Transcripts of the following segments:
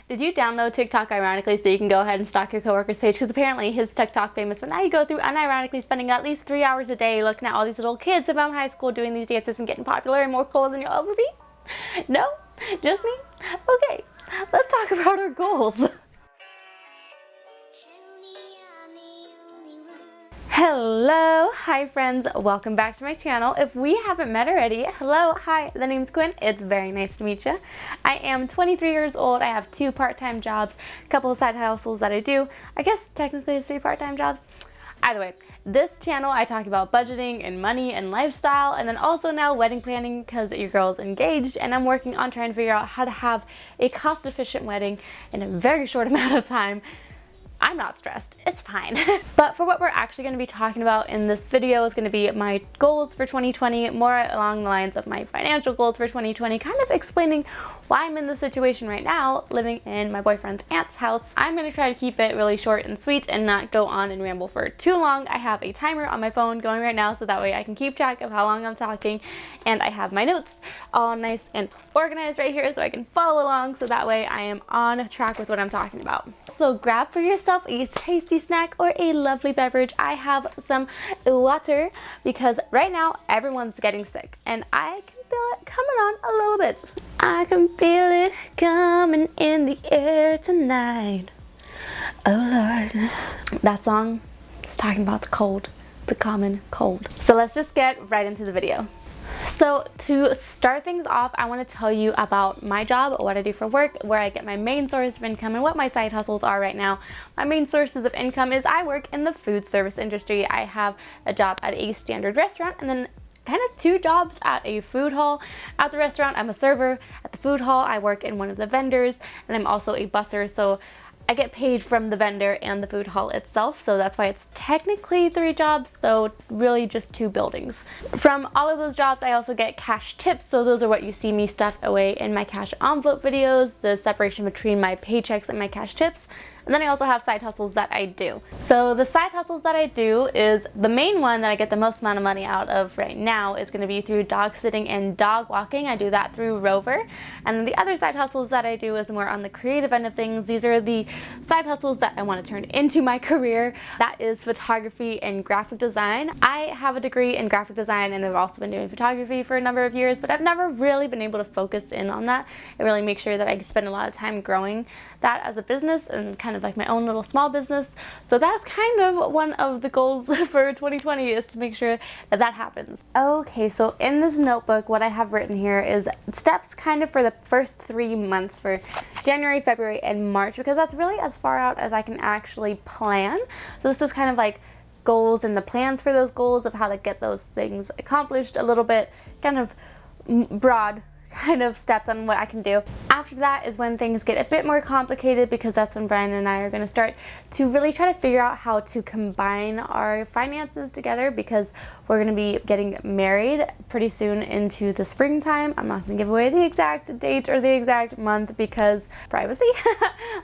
Did you download TikTok ironically so you can go ahead and stalk your coworker's page? Because apparently his TikTok famous, but now you go through unironically spending at least 3 hours a day looking at all these little kids around high school doing these dances and getting popular and more cool than you'll ever be? No? Just me? Okay, let's talk about our goals. Hello, hi friends, welcome back to my channel. If we haven't met already, hello, hi, the name's Quinn. It's very nice to meet you. I am 23 years old. I have 2 part-time jobs, a couple of side hustles that I do. I guess technically it's 3 part-time jobs. Either way, this channel I talk about budgeting and money and lifestyle, and then also now wedding planning because your girl's engaged and I'm working on trying to figure out how to have a cost-efficient wedding in a very short amount of time. I'm not stressed, it's fine. But for what we're actually going to be talking about in this video is going to be my goals for 2020, more along the lines of my financial goals for 2020, kind of explaining why I'm in this situation right now, living in my boyfriend's aunt's house. I'm going to try to keep it really short and sweet and not go on and ramble for too long. I have a timer on my phone going right now so that way I can keep track of how long I'm talking, and I have my notes all nice and organized right here so I can follow along so that way I am on track with what I'm talking about. So grab for yourself a tasty snack or a lovely beverage. I have some water because right now everyone's getting sick and I can feel it coming on a little bit. I can feel it coming in the air tonight. Oh Lord. That song is talking about the cold, the common cold. So let's just get right into the video. So to start things off, I want to tell you about my job, what I do for work, where I get my main source of income, and what my side hustles are right now. My main sources of income is I work in the food service industry. I have a job at a standard restaurant and then kind of 2 jobs at a food hall. At the restaurant, I'm a server. At the food hall, I work in one of the vendors, and I'm also a busser, so I get paid from the vendor and the food hall itself, so that's why it's technically 3 jobs, though really just 2 buildings. From all of those jobs, I also get cash tips, so those are what you see me stuff away in my cash envelope videos, the separation between my paychecks and my cash tips. And then I also have side hustles that I do. So the side hustles that I do is the main one that I get the most amount of money out of right now is going to be through dog sitting and dog walking. I do that through Rover. And then the other side hustles that I do is more on the creative end of things. These are the side hustles that I want to turn into my career. That is photography and graphic design. I have a degree in graphic design and I've also been doing photography for a number of years, but I've never really been able to focus in on that and really make sure that I spend a lot of time growing that as a business and kind of like my own little small business. So that's kind of one of the goals for 2020 is to make sure that that happens. Okay, so in this notebook, what I have written here is steps kind of for the first 3 months for January, February, and March, because that's really as far out as I can actually plan. So this is kind of like goals and the plans for those goals of how to get those things accomplished, a little bit kind of broad kind of steps on what I can do. After that is when things get a bit more complicated, because that's when Bryan and I are going to start to really try to figure out how to combine our finances together, because we're going to be getting married pretty soon into the springtime. I'm not going to give away the exact date or the exact month because privacy,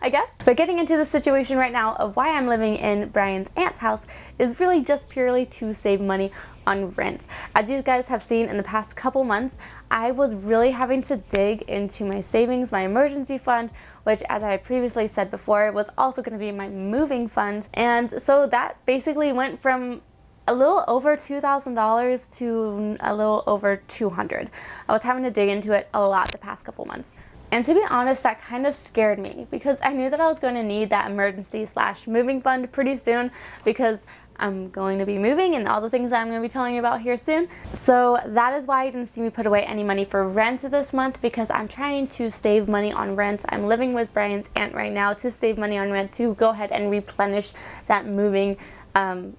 I guess. But getting into the situation right now of why I'm living in Bryan's aunt's house is really just purely to save money on rent. As you guys have seen in the past couple months, I was really having to dig into my savings, my emergency fund, which, as I previously said before, was also going to be my moving fund. And so that basically went from a little over $2,000 to a little over $200. I was having to dig into it a lot the past couple months. And to be honest, that kind of scared me because I knew that I was going to need that emergency / moving fund pretty soon, because I'm going to be moving and all the things that I'm going to be telling you about here soon. So that is why you didn't see me put away any money for rent this month, because I'm trying to save money on rent. I'm living with Bryan's aunt right now to save money on rent, to go ahead and replenish that moving fund,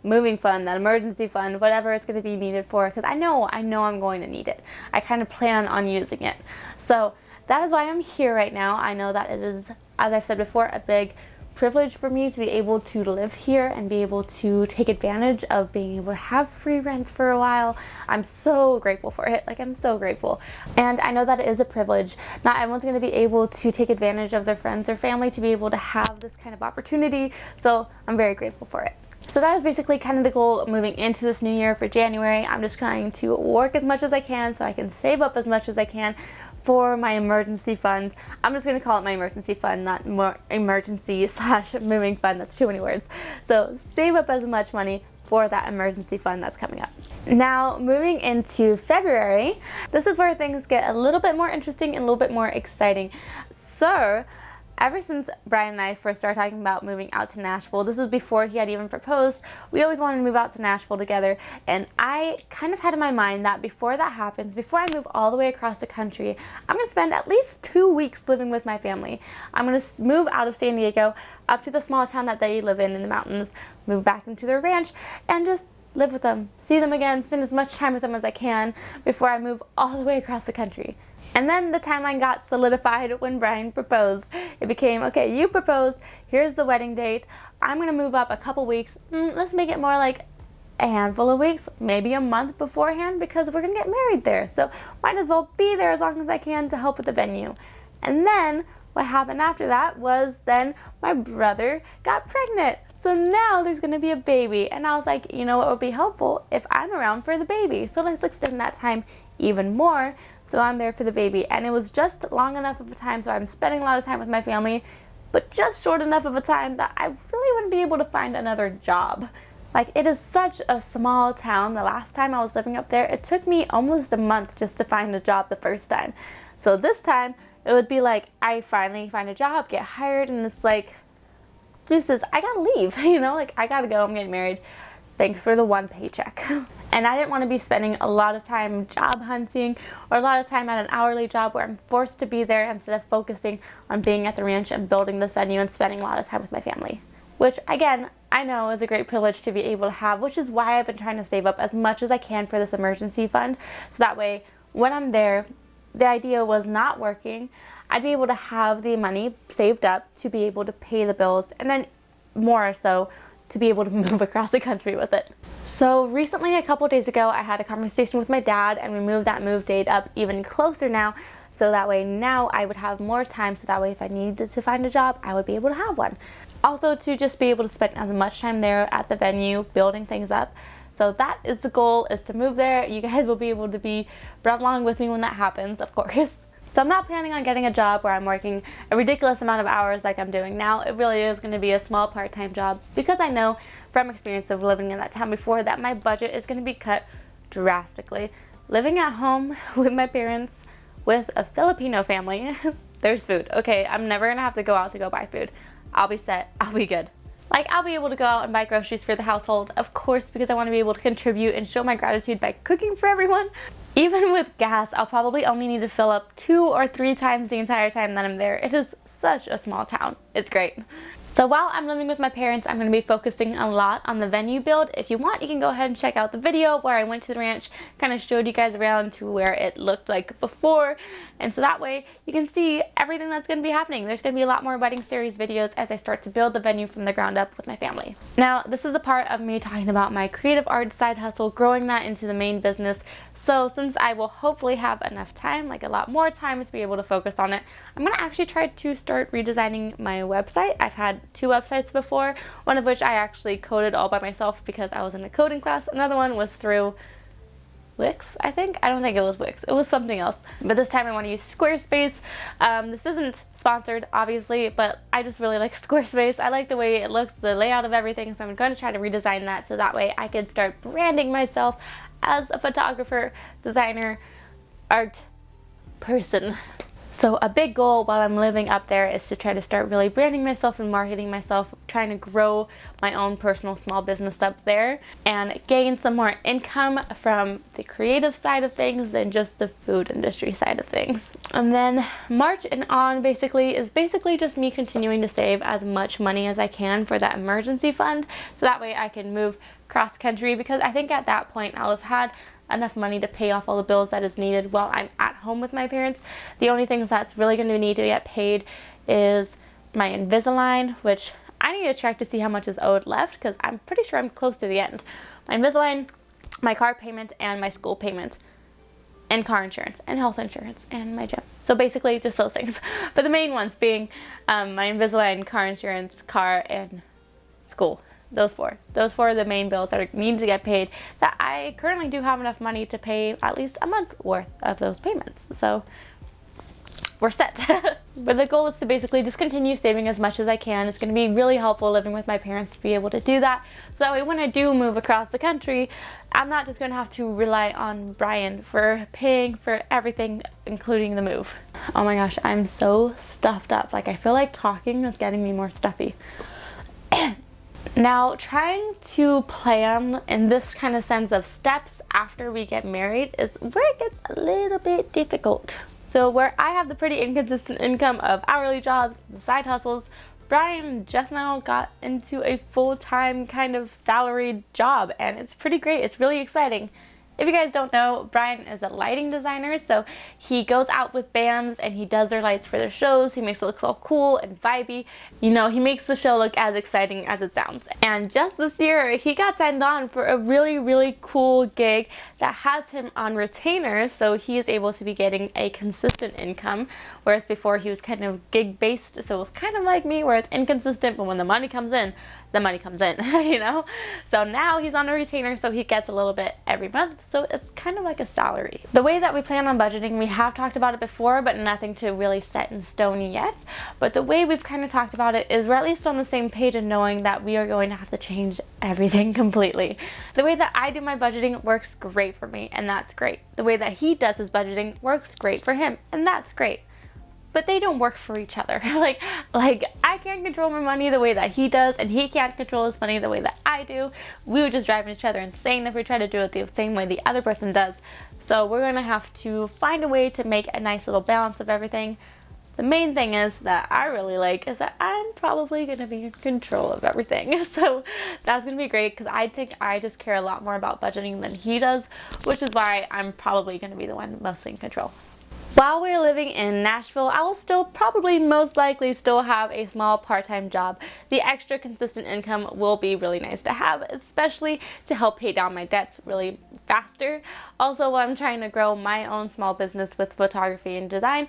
that emergency fund, whatever it's going to be needed for, because I know I'm going to need it. I kind of plan on using it. So that is why I'm here right now. I know that it is, as I've said before, a big privilege for me to be able to live here and be able to take advantage of being able to have free rent for a while. I'm so grateful for it. Like, I'm so grateful. And I know that it is a privilege. Not everyone's going to be able to take advantage of their friends or family to be able to have this kind of opportunity. So I'm very grateful for it. So that is basically kind of the goal moving into this new year for January. I'm just trying to work as much as I can so I can save up as much as I can for my emergency fund. I'm just going to call it my emergency fund, not more emergency slash moving fund. That's too many words. So save up as much money for that emergency fund that's coming up. Now, moving into February, this is where things get a little bit more interesting and a little bit more exciting. So, ever since Bryan and I first started talking about moving out to Nashville, this was before he had even proposed, we always wanted to move out to Nashville together, and I kind of had in my mind that before that happens, before I move all the way across the country, I'm going to spend at least 2 weeks living with my family. I'm going to move out of San Diego up to the small town that they live in the mountains, move back into their ranch, and just live with them, see them again, spend as much time with them as I can before I move all the way across the country. And then the timeline got solidified when Bryan proposed. It became, okay, you proposed, here's the wedding date, I'm going to move up a couple weeks, let's make it more like a handful of weeks, maybe a month beforehand, because we're going to get married there, so might as well be there as long as I can to help with the venue. And then what happened after that was then my brother got pregnant. So now there's going to be a baby, and I was like, you know what would be helpful if I'm around for the baby, so let's extend that time even more so I'm there for the baby. And it was just long enough of a time so I'm spending a lot of time with my family, but just short enough of a time that I really wouldn't be able to find another job. Like, it is such a small town. The last time I was living up there, it took me almost a month just to find a job the first time. So this time it would be like I finally find a job, get hired, and it's like, deuces, I gotta leave, you know, like I gotta go, I'm getting married, thanks for the one paycheck. And I didn't want to be spending a lot of time job hunting or a lot of time at an hourly job where I'm forced to be there instead of focusing on being at the ranch and building this venue and spending a lot of time with my family. Which, again, I know is a great privilege to be able to have, which is why I've been trying to save up as much as I can for this emergency fund, so that way when I'm there, the idea was not working, I'd be able to have the money saved up to be able to pay the bills, and then more so to be able to move across the country with it. So recently, a couple days ago, I had a conversation with my dad, and we moved that move date up even closer now, so that way now I would have more time, so that way if I needed to find a job, I would be able to have one. Also, to just be able to spend as much time there at the venue, building things up. So that is the goal, is to move there. You guys will be able to be brought along with me when that happens, of course. So I'm not planning on getting a job where I'm working a ridiculous amount of hours like I'm doing now. It really is going to be a small part-time job, because I know from experience of living in that town before that my budget is going to be cut drastically. Living at home with my parents, with a Filipino family, there's food. Okay, I'm never going to have to go out to go buy food. I'll be set. I'll be good. Like, I'll be able to go out and buy groceries for the household, of course, because I want to be able to contribute and show my gratitude by cooking for everyone. Even with gas, I'll probably only need to fill up 2 or 3 times the entire time that I'm there. It is such a small town. It's great. So while I'm living with my parents, I'm going to be focusing a lot on the venue build. If you want, you can go ahead and check out the video where I went to the ranch, kind of showed you guys around to where it looked like before. And so that way you can see everything that's going to be happening. There's going to be a lot more wedding series videos as I start to build the venue from the ground up with my family. Now, this is the part of me talking about my creative art side hustle, growing that into the main business. So since I will hopefully have enough time, like a lot more time, to be able to focus on it, I'm going to actually try to start redesigning my website. I've had 2 websites before, one of which I actually coded all by myself because I was in a coding class. Another one was through Wix, I think. I don't think it was Wix. It was something else. But this time I want to use Squarespace. This isn't sponsored, obviously, but I just really like Squarespace. I like the way it looks, the layout of everything, so I'm going to try to redesign that so that way I can start branding myself as a photographer, designer, art person. So a big goal while I'm living up there is to try to start really branding myself and marketing myself, trying to grow my own personal small business up there and gain some more income from the creative side of things than just the food industry side of things. And then March and on is basically just me continuing to save as much money as I can for that emergency fund, so that way I can move cross country, because I think at that point I'll have had enough money to pay off all the bills that is needed while I'm at home with my parents. The only things that's really going to need to get paid is my Invisalign, which I need to check to see how much is owed left, because I'm pretty sure I'm close to the end. My Invisalign, my car payment, and my school payment, and car insurance, and health insurance, and my gym. So basically just those things. But the main ones being my Invisalign, car insurance, car, and school. Those four are the main bills that need to get paid, that I currently do have enough money to pay at least a month worth of those payments. So we're set. But the goal is to basically just continue saving as much as I can. It's going to be really helpful living with my parents to be able to do that. So that way when I do move across the country, I'm not just going to have to rely on Bryan for paying for everything, including the move. Oh my gosh, I'm so stuffed up. Like, I feel like talking is getting me more stuffy. Now, trying to plan in this kind of sense of steps after we get married is where it gets a little bit difficult. So where I have the pretty inconsistent income of hourly jobs, the side hustles, Bryan just now got into a full-time kind of salaried job, and it's pretty great. It's really exciting. If you guys don't know, Bryan is a lighting designer, so he goes out with bands and he does their lights for their shows. He makes it look all cool and vibey. You know, he makes the show look as exciting as it sounds. And just this year, he got signed on for a really, really cool gig that has him on retainer, so he is able to be getting a consistent income, whereas before he was kind of gig-based, so it was kind of like me, where it's inconsistent, but when the money comes in, the money comes in, you know? So now he's on a retainer, so he gets a little bit every month, so it's kind of like a salary. The way that we plan on budgeting, we have talked about it before, but nothing to really set in stone yet. But the way we've kind of talked about it is we're at least on the same page in knowing that we are going to have to change everything completely. The way that I do my budgeting works great for me, and that's great. The way that he does his budgeting works great for him, and that's great. But they don't work for each other. like I can't control my money the way that he does, and he can't control his money the way that I do. We would just drive each other insane if we try to do it the same way the other person does. So we're gonna have to find a way to make a nice little balance of everything. The main thing is that I really like is that I'm probably gonna be in control of everything. So that's gonna be great, because I think I just care a lot more about budgeting than he does, which is why I'm probably gonna be the one mostly in control. While we're living in Nashville, I will still probably most likely still have a small part-time job. The extra consistent income will be really nice to have, especially to help pay down my debts really faster. Also, while I'm trying to grow my own small business with photography and design,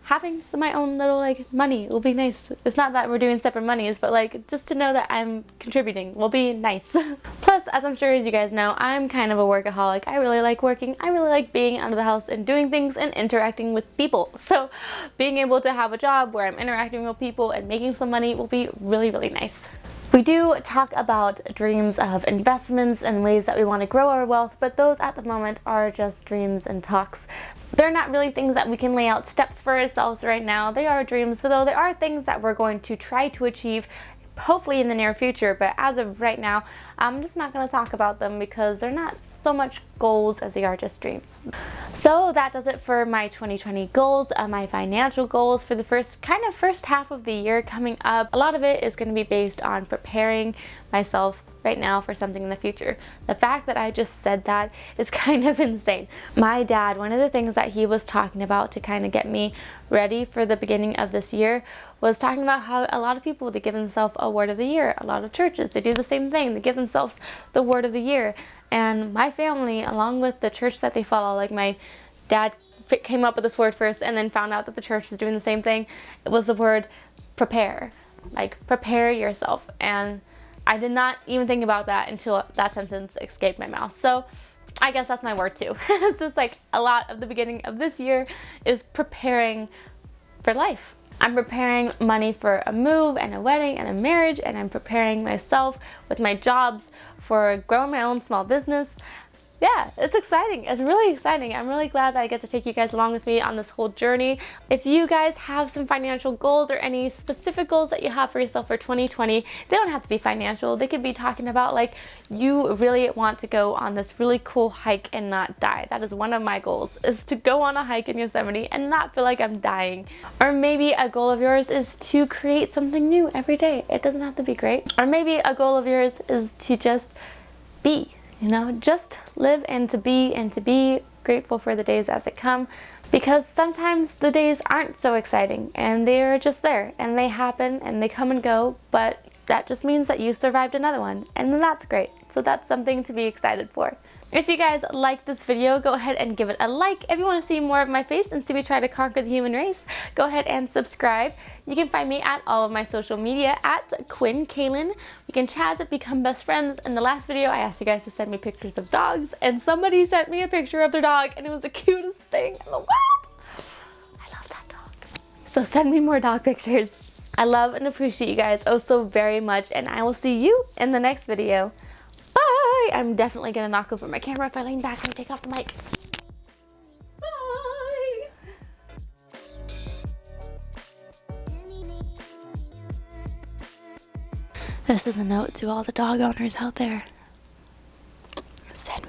having my own little like money will be nice. It's not that we're doing separate monies, but like just to know that I'm contributing will be nice. Plus, as I'm sure as you guys know, I'm kind of a workaholic. I really like working. I really like being out of the house and doing things and interacting with people. So being able to have a job where I'm interacting with people and making some money will be really, really nice. We do talk about dreams of investments and ways that we want to grow our wealth, but those at the moment are just dreams and talks. They're not really things that we can lay out steps for ourselves right now. They are dreams, but though they are things that we're going to try to achieve hopefully in the near future, but as of right now, I'm just not going to talk about them because they're not so much goals as they are just dreams. So that does it for my 2020 goals, my financial goals for the first half of the year coming up. A lot of it is going to be based on preparing myself right now for something in the future. The fact that I just said that is kind of insane. My dad, one of the things that he was talking about to kind of get me ready for the beginning of this year was talking about how a lot of people, they give themselves a word of the year. A lot of churches, they do the same thing. They give themselves the word of the year. And my family, along with the church that they follow, like my dad came up with this word first and then found out that the church was doing the same thing. It was the word prepare. Like, prepare yourself. And I did not even think about that until that sentence escaped my mouth. So I guess that's my word too. It's just like a lot of the beginning of this year is preparing for life. I'm preparing money for a move and a wedding and a marriage, and I'm preparing myself with my jobs for growing my own small business. Yeah, it's exciting. It's really exciting. I'm really glad that I get to take you guys along with me on this whole journey. If you guys have some financial goals or any specific goals that you have for yourself for 2020, they don't have to be financial. They could be talking about like you really want to go on this really cool hike and not die. That is one of my goals, is to go on a hike in Yosemite and not feel like I'm dying. Or maybe a goal of yours is to create something new every day. It doesn't have to be great. Or maybe a goal of yours is to just be. You know, just live and to be grateful for the days as they come, because sometimes the days aren't so exciting and they're just there and they happen and they come and go, but that just means that you survived another one, and then that's great. So that's something to be excited for. If you guys like this video, go ahead and give it a like. If you want to see more of my face and see me try to conquer the human race, go ahead and subscribe. You can find me at all of my social media at Quinn Kaylin. We can chat, become best friends. In the last video, I asked you guys to send me pictures of dogs, and somebody sent me a picture of their dog, and it was the cutest thing in the world. I love that dog. So send me more dog pictures. I love and appreciate you guys oh so very much, and I will see you in the next video. Bye! I'm definitely gonna knock over my camera if I lean back and take off the mic. Bye! This is a note to all the dog owners out there. Send